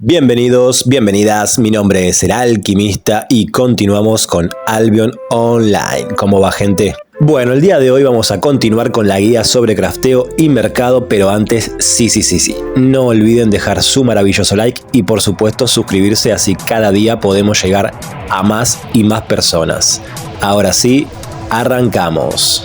Bienvenidos, bienvenidas, mi nombre es El Alquimista y continuamos con Albion Online. ¿Cómo va, gente? Bueno, el día de hoy vamos a continuar con la guía sobre crafteo y mercado, pero antes, sí, no olviden dejar su maravilloso like y por supuesto suscribirse, así cada día podemos llegar a más y más personas. Ahora sí, arrancamos.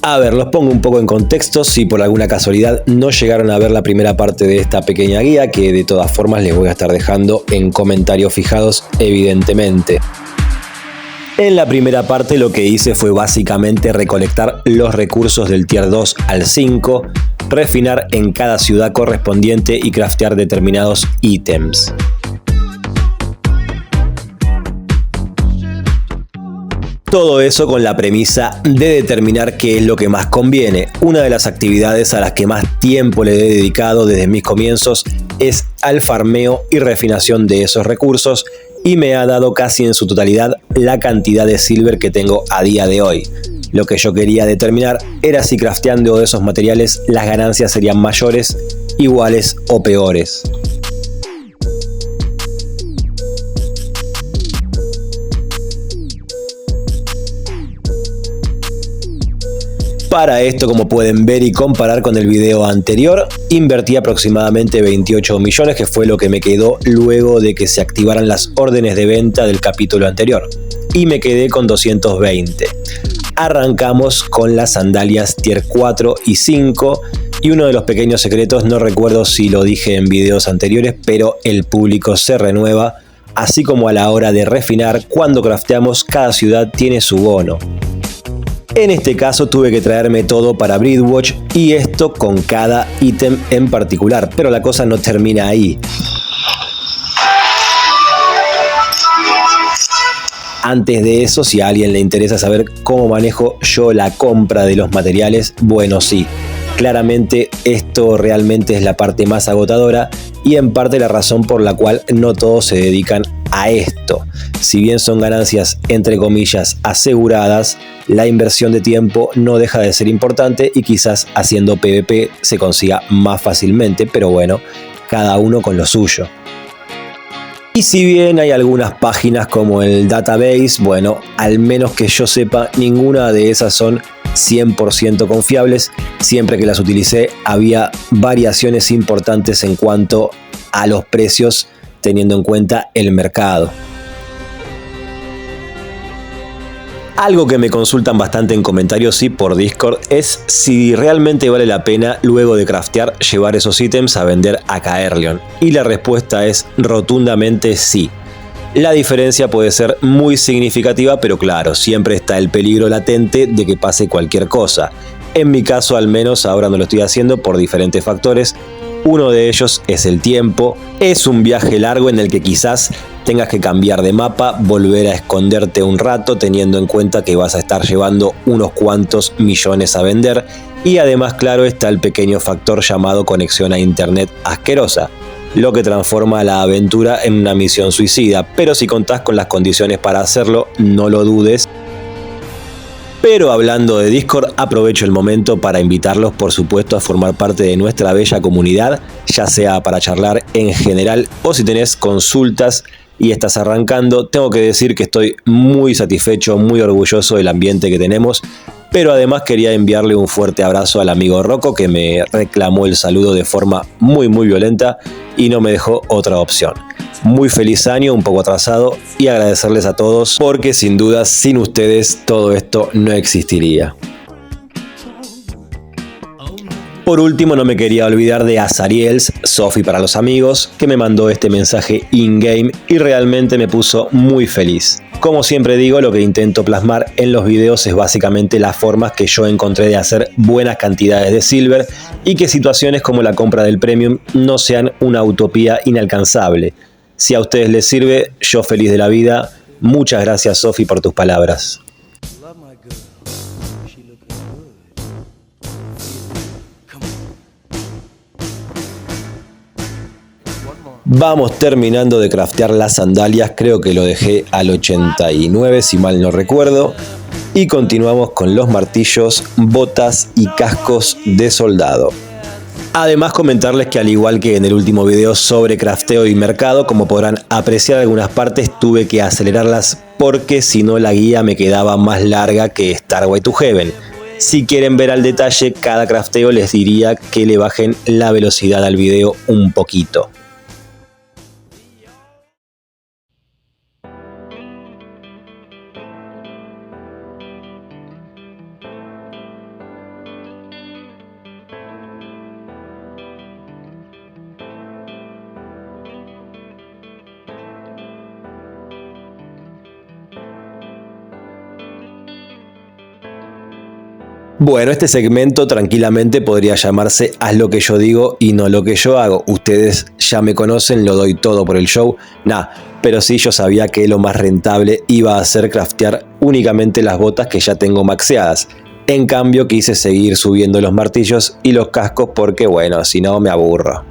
A ver, los pongo un poco en contexto si por alguna casualidad no llegaron a ver la primera parte de esta pequeña guía, que de todas formas les voy a estar dejando en comentarios fijados, evidentemente. En la primera parte lo que hice fue básicamente recolectar los recursos del tier 2 al 5, refinar en cada ciudad correspondiente y craftear determinados ítems. Todo eso con la premisa de determinar qué es lo que más conviene. Una de las actividades a las que más tiempo le he dedicado desde mis comienzos es al farmeo y refinación de esos recursos y me ha dado casi en su totalidad la cantidad de silver que tengo a día de hoy. Lo que yo quería determinar era si crafteando esos materiales las ganancias serían mayores, iguales o peores. Para esto, como pueden ver y comparar con el video anterior, invertí aproximadamente 28 millones, que fue lo que me quedó luego de que se activaran las órdenes de venta del capítulo anterior. Y me quedé con 220. Arrancamos con las sandalias tier 4 y 5. Y uno de los pequeños secretos, no recuerdo si lo dije en videos anteriores, pero el público se renueva. Así como a la hora de refinar, cuando crafteamos, cada ciudad tiene su bono. En este caso tuve que traerme todo para Breedwatch y esto con cada ítem en particular, pero la cosa no termina ahí. Antes de eso, si a alguien le interesa saber cómo manejo yo la compra de los materiales, bueno, sí, claramente esto realmente es la parte más agotadora y en parte la razón por la cual no todos se dedican a esto. Si bien son ganancias entre comillas aseguradas, la inversión de tiempo no deja de ser importante y quizás haciendo PvP se consiga más fácilmente, pero bueno, cada uno con lo suyo. Y si bien hay algunas páginas como el database, bueno, al menos que yo sepa, ninguna de esas son 100% confiables. Siempre que las utilicé había variaciones importantes en cuanto a los precios, teniendo en cuenta el mercado. Algo que me consultan bastante en comentarios y por Discord es si realmente vale la pena luego de craftear llevar esos ítems a vender a Caerleon. Y la respuesta es rotundamente sí. La diferencia puede ser muy significativa, pero claro, siempre está el peligro latente de que pase cualquier cosa. En mi caso al menos ahora no lo estoy haciendo por diferentes factores. Uno de ellos es el tiempo. Es un viaje largo en el que quizás tengas que cambiar de mapa, volver a esconderte un rato teniendo en cuenta que vas a estar llevando unos cuantos millones a vender. Y además, claro, está el pequeño factor llamado conexión a internet asquerosa, lo que transforma la aventura en una misión suicida. Pero si contás con las condiciones para hacerlo, no lo dudes. Pero hablando de Discord, aprovecho el momento para invitarlos, por supuesto, a formar parte de nuestra bella comunidad, ya sea para charlar en general o si tenés consultas y estás arrancando. Tengo que decir que estoy muy satisfecho, muy orgulloso del ambiente que tenemos, pero además quería enviarle un fuerte abrazo al amigo Rocco, que me reclamó el saludo de forma muy violenta y no me dejó otra opción. Muy feliz año, un poco atrasado, y agradecerles a todos porque sin duda sin ustedes todo esto no existiría. Por último, no me quería olvidar de Azariels, Sofi para los amigos, que me mandó este mensaje in-game y realmente me puso muy feliz. Como siempre digo, lo que intento plasmar en los videos es básicamente las formas que yo encontré de hacer buenas cantidades de silver y que situaciones como la compra del premium no sean una utopía inalcanzable. Si a ustedes les sirve, yo feliz de la vida. Muchas gracias, Sofi, por tus palabras. Vamos terminando de craftear las sandalias, creo que lo dejé al 89 si mal no recuerdo. Y continuamos con los martillos, botas y cascos de soldado. Además, comentarles que al igual que en el último video sobre crafteo y mercado, como podrán apreciar algunas partes tuve que acelerarlas porque si no la guía me quedaba más larga que Starway to Heaven. Si quieren ver al detalle cada crafteo les diría que le bajen la velocidad al video un poquito. Bueno, este segmento tranquilamente podría llamarse Haz lo que yo digo y no lo que yo hago. Ustedes ya me conocen, lo doy todo por el show. Pero sí yo sabía que lo más rentable iba a ser craftear únicamente las botas que ya tengo maxeadas. En cambio quise seguir subiendo los martillos y los cascos porque bueno, si no me aburro.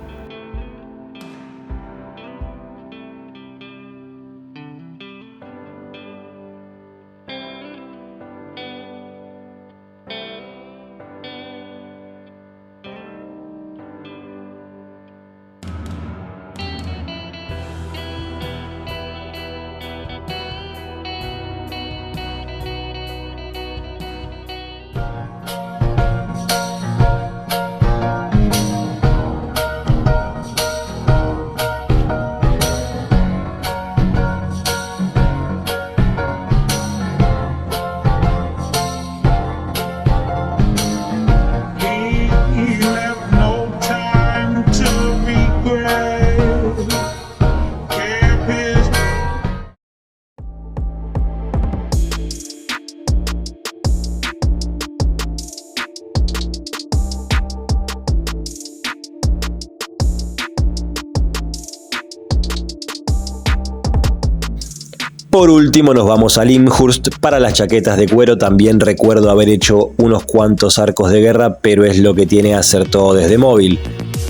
Por último nos vamos a Limhurst. Para las chaquetas de cuero también recuerdo haber hecho unos cuantos arcos de guerra, pero es lo que tiene hacer todo desde móvil.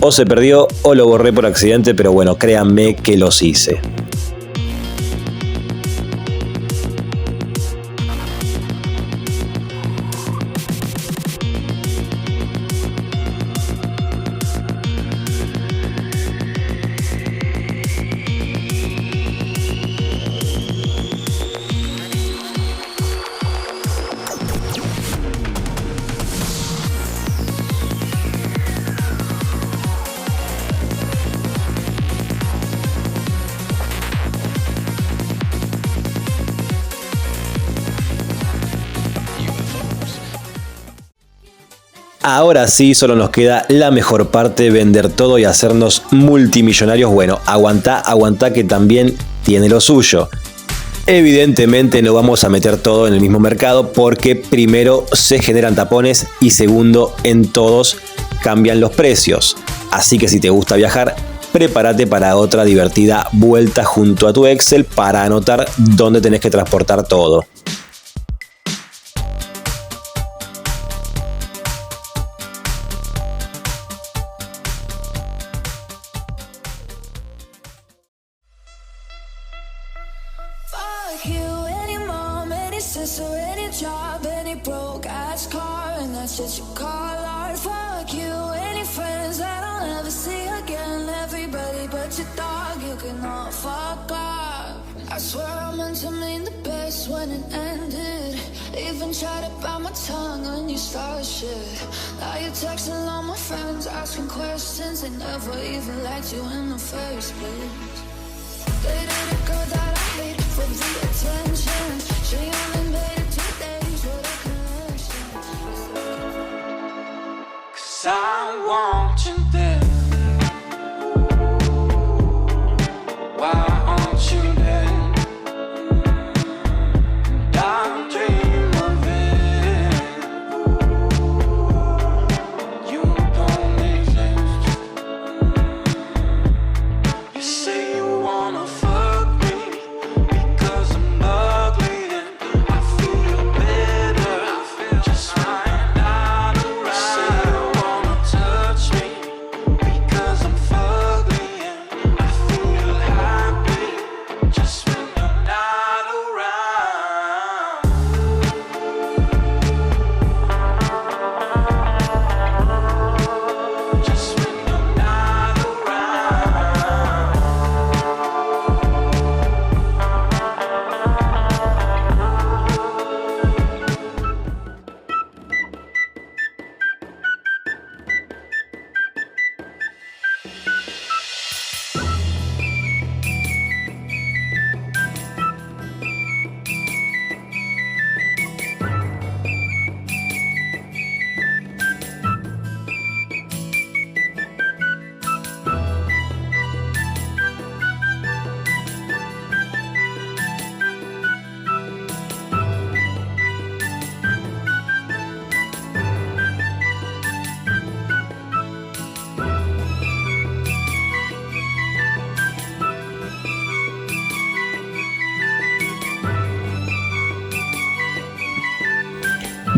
O se perdió o lo borré por accidente, pero bueno, créanme que los hice. Ahora sí, solo nos queda la mejor parte, vender todo y hacernos multimillonarios. Bueno, aguantá que también tiene lo suyo. Evidentemente no vamos a meter todo en el mismo mercado porque primero se generan tapones y segundo en todos cambian los precios. Así que si te gusta viajar, prepárate para otra divertida vuelta junto a tu Excel para anotar dónde tenés que transportar todo. I swear I meant to mean the best when it ended. Even tried to bite my tongue when you started shit. Now you're texting all my friends, asking questions. They never even liked you in the first place. Dated a girl that I hate for the attention. She only made it 2 days with a connection. 'Cause I want you there. Why aren't you there?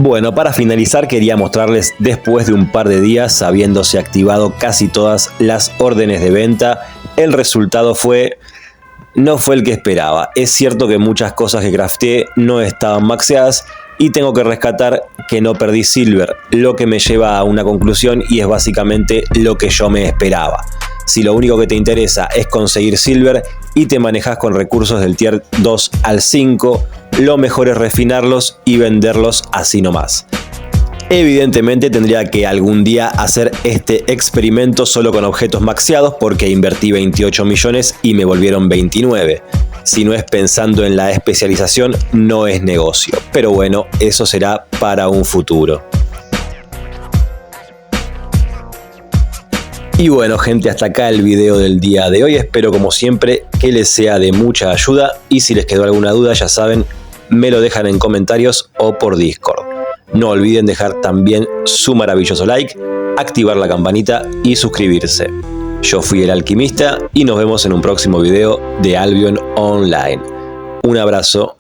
Bueno, para finalizar quería mostrarles, después de un par de días habiéndose activado casi todas las órdenes de venta, el resultado no fue el que esperaba. Es cierto que muchas cosas que crafteé no estaban maxeadas y tengo que rescatar que no perdí silver, lo que me lleva a una conclusión y es básicamente lo que yo me esperaba. Si lo único que te interesa es conseguir silver y te manejas con recursos del tier 2 al 5, lo mejor es refinarlos y venderlos así nomás. Evidentemente tendría que algún día hacer este experimento solo con objetos maxeados porque invertí 28 millones y me volvieron 29. Si no es pensando en la especialización, no es negocio. Pero bueno, eso será para un futuro. Y bueno gente, hasta acá el video del día de hoy. Espero como siempre que les sea de mucha ayuda y si les quedó alguna duda ya saben, me lo dejan en comentarios o por Discord. No olviden dejar también su maravilloso like, activar la campanita y suscribirse. Yo fui el Alquimista y nos vemos en un próximo video de Albion Online. Un abrazo